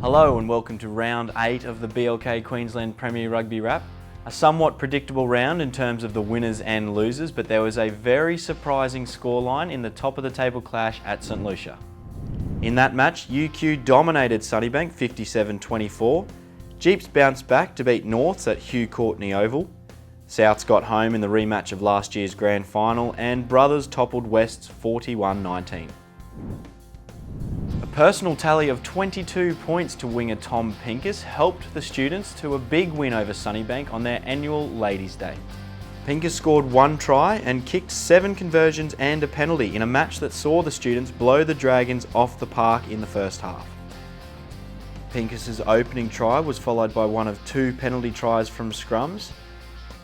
Hello and welcome to round 8 of the BLK Queensland Premier Rugby Wrap. A somewhat predictable round in terms of the winners and losers, but there was a very surprising scoreline in the top of the table clash at St Lucia. In that match, UQ dominated Sunnybank 57-24, Jeeps bounced back to beat Norths at Hugh Courtney Oval, Souths got home in the rematch of last year's grand final, and Brothers toppled Wests 41-19. A personal tally of 22 points to winger Tom Pincus helped the students to a big win over Sunnybank on their annual Ladies' Day. Pincus scored 1 try and kicked 7 conversions and a penalty in a match that saw the students blow the Dragons off the park in the first half. Pincus's opening try was followed by one of 2 penalty tries from scrums,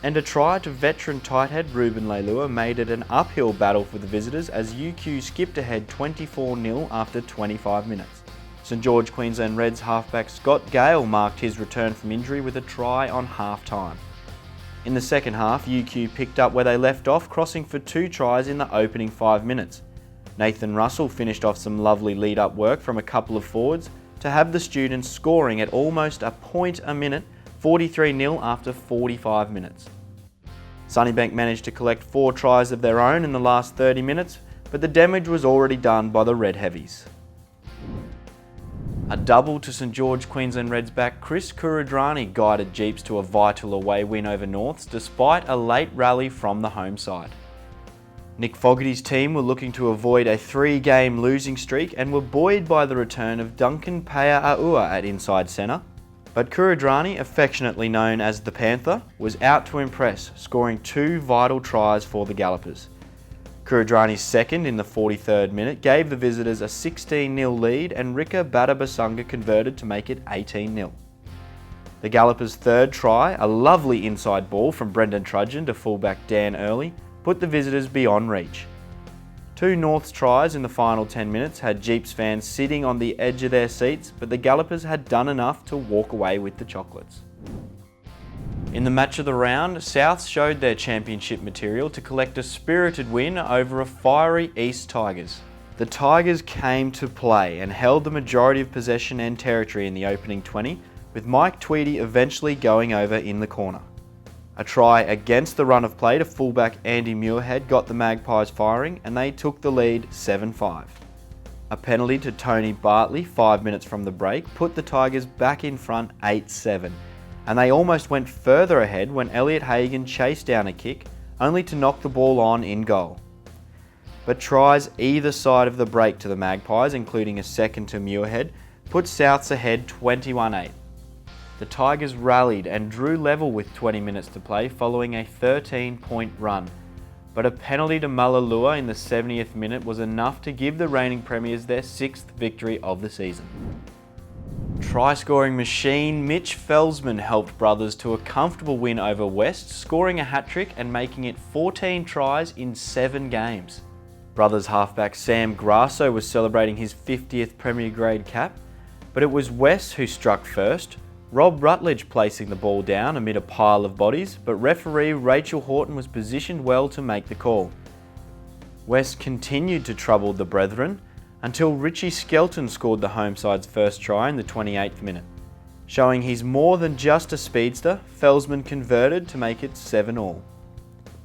and a try to veteran tighthead Ruben Leilua made it an uphill battle for the visitors as UQ skipped ahead 24-0 after 25 minutes. St George Queensland Reds halfback Scott Gale marked his return from injury with a try on half-time. In the second half, UQ picked up where they left off, crossing for 2 tries in the opening 5 minutes. Nathan Russell finished off some lovely lead-up work from a couple of forwards to have the students scoring at almost a point a minute, 43-0 after 45 minutes. Sunnybank managed to collect 4 tries of their own in the last 30 minutes, but the damage was already done by the Red Heavies. A double to St George Queensland Reds back Chris Kuridrani guided Jeeps to a vital away win over Norths despite a late rally from the home side. Nick Fogarty's team were looking to avoid a 3-game losing streak and were buoyed by the return of Duncan Pea-Aua at inside centre. But Kuridrani, affectionately known as the Panther, was out to impress, scoring 2 vital tries for the Gallopers. Kuridrani's second in the 43rd minute gave the visitors a 16-0 lead and Rika Badabasunga converted to make it 18-0. The Gallopers' third try, a lovely inside ball from Brendan Trudgeon to fullback Dan Early, put the visitors beyond reach. 2 Norths tries in the final 10 minutes had Jeeps fans sitting on the edge of their seats, but the Gallopers had done enough to walk away with the chocolates. In the match of the round, Souths showed their championship material to collect a spirited win over a fiery East Tigers. The Tigers came to play and held the majority of possession and territory in the opening 20, with Mike Tweedy eventually going over in the corner. A try against the run of play to fullback Andy Muirhead got the Magpies firing and they took the lead 7-5. A penalty to Tony Bartley 5 minutes from the break put the Tigers back in front 8-7, and they almost went further ahead when Elliot Hagan chased down a kick, only to knock the ball on in goal. But tries either side of the break to the Magpies, including a second to Muirhead, put Souths ahead 21-8. The Tigers rallied and drew level with 20 minutes to play following a 13-point run, but a penalty to Malalua in the 70th minute was enough to give the reigning premiers their 6th victory of the season. Try-scoring machine Mitch Felsman helped Brothers to a comfortable win over West, scoring a hat-trick and making it 14 tries in 7 games. Brothers halfback Sam Grasso was celebrating his 50th Premier Grade cap, but it was West who struck first, Rob Rutledge placing the ball down amid a pile of bodies, but referee Rachel Horton was positioned well to make the call. West continued to trouble the Brethren until Richie Skelton scored the home side's first try in the 28th minute. Showing he's more than just a speedster, Felsman converted to make it 7-all.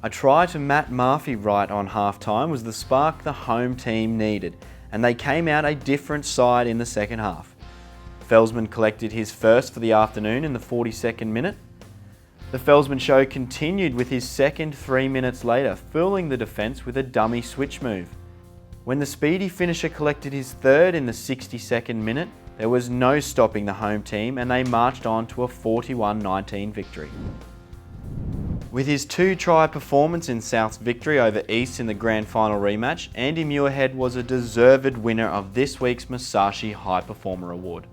A try to Matt Murphy right on half-time was the spark the home team needed, and they came out a different side in the second half. Felsman collected his first for the afternoon in the 42nd minute. The Felsman show continued with his second 3 minutes later, fooling the defence with a dummy switch move. When the speedy finisher collected his third in the 62nd minute, there was no stopping the home team and they marched on to a 41-19 victory. With his 2-try performance in South's victory over East in the grand final rematch, Andy Muirhead was a deserved winner of this week's Musashi High Performer Award.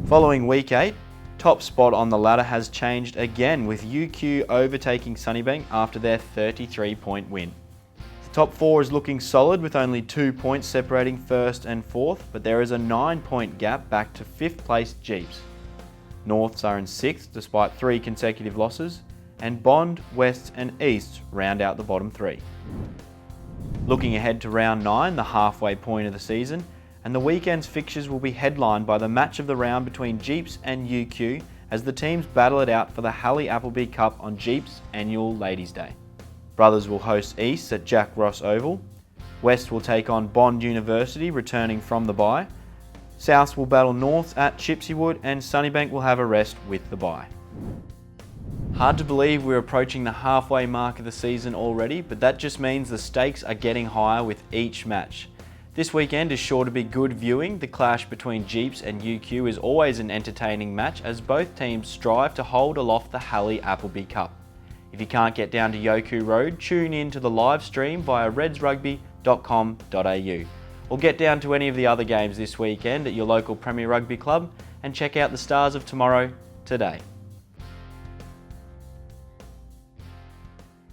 Following week 8, top spot on the ladder has changed again with UQ overtaking Sunnybank after their 33-point win. The top 4 is looking solid with only 2 points separating first and fourth, but there is a 9-point gap back to 5th place Jeeps. Norths are in 6th despite 3 consecutive losses, and Bond, West and East round out the bottom 3. Looking ahead to round 9, the halfway point of the season, and the weekend's fixtures will be headlined by the match of the round between Jeeps and UQ as the teams battle it out for the Hallie Appleby Cup on Jeeps' annual Ladies' Day. Brothers will host East at Jack Ross Oval. West will take on Bond University returning from the bye. South will battle North at Chipseywood, and Sunnybank will have a rest with the bye. Hard to believe we're approaching the halfway mark of the season already, but that just means the stakes are getting higher with each match. This weekend is sure to be good viewing. The clash between Jeeps and UQ is always an entertaining match as both teams strive to hold aloft the Hallie Appleby Cup. If you can't get down to Yoku Road, tune in to the live stream via redsrugby.com.au or get down to any of the other games this weekend at your local Premier Rugby club and check out the Stars of Tomorrow today.